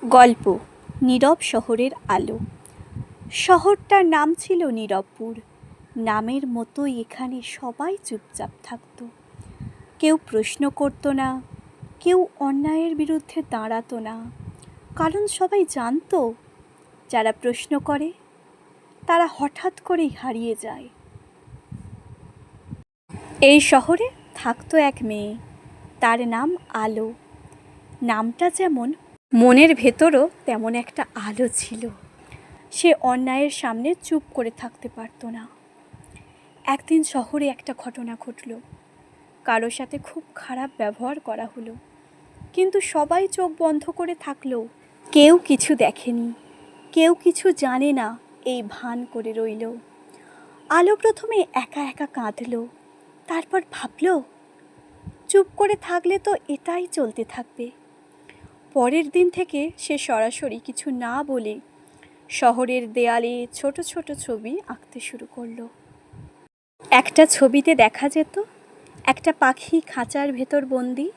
গল্প নীরব শহরের আলো। শহরটার নাম ছিল নীরবপুর। নামের মতোই এখানে সবাই চুপচাপ থাকত। কেউ প্রশ্ন করতো না, কেউ অন্যায়ের বিরুদ্ধে দাঁড়াতো না, কারণ সবাই জানতো যারা প্রশ্ন করে তারা হঠাৎ করেই হারিয়ে যায়। এই শহরে থাকতো এক মেয়ে, তার নাম আলো। নামটা যেমন, মনের ভেতরও তেমন একটা আলো ছিল। সে অন্যায়ের সামনে চুপ করে থাকতে পারত না। একদিন শহরে একটা ঘটনা ঘটল। কারো সাথে খুব খারাপ ব্যবহার করা হলো, কিন্তু সবাই চোখ বন্ধ করে থাকলো। কেউ কিছু দেখেনি, কেউ কিছু জানে না, এই ভান করে রইল। আলো প্রথমে একা একা কাঁদল, তারপর ভাবল চুপ করে থাকলে তো এটাই চলতে থাকবে। পরের দিন থেকে সে সরাসরি কিছু না বলে শহরের দেয়ালে ছোট ছোট ছবি আঁকতে শুরু করলো। একটা ছবিতে দেখা যেত একটা পাখি খাঁচার ভেতর বন্দি,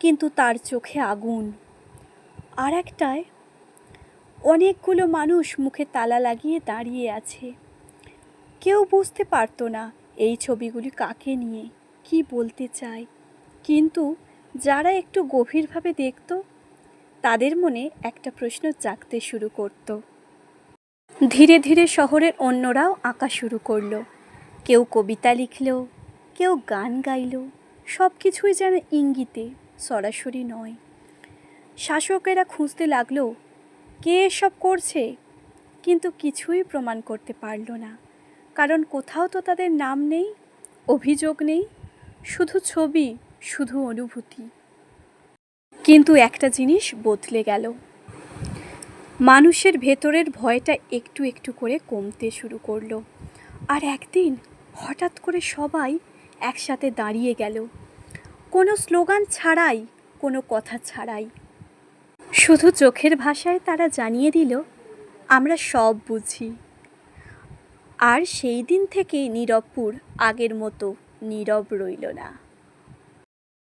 কিন্তু তার চোখে আগুন। আর একটায় অনেকগুলো মানুষ মুখে তালা লাগিয়ে দাঁড়িয়ে আছে। কেউ বুঝতে পারতো না এই ছবিগুলি কাকে নিয়ে, কি বলতে চায়। কিন্তু যারা একটু গভীরভাবে দেখত, তাদের মনে একটা প্রশ্ন জাগতে শুরু করত। ধীরে ধীরে শহরের অন্যরাও আঁকা শুরু করলো। কেউ কবিতা লিখল, কেউ গান গাইল, সব কিছুই যেন ইঙ্গিতে, সরাসরি নয়। শাসকেরা খুঁজতে লাগলো কে এসব করছে, কিন্তু কিছুই প্রমাণ করতে পারল না, কারণ কোথাও তো তাদের নাম নেই, অভিযোগ নেই, শুধু ছবি, শুধু অনুভূতি। কিন্তু একটা জিনিস বদলে গেল। মানুষের ভেতরের ভয়টা একটু একটু করে কমতে শুরু করলো। আর একদিন হঠাৎ করে সবাই একসাথে দাঁড়িয়ে গেল, কোনো স্লোগান ছাড়াই, কোনো কথা ছাড়াই। শুধু চোখের ভাষায় তারা জানিয়ে দিল, আমরা সব বুঝি। আর সেই দিন থেকেই নীরবপুর আগের মতো নীরব রইল না।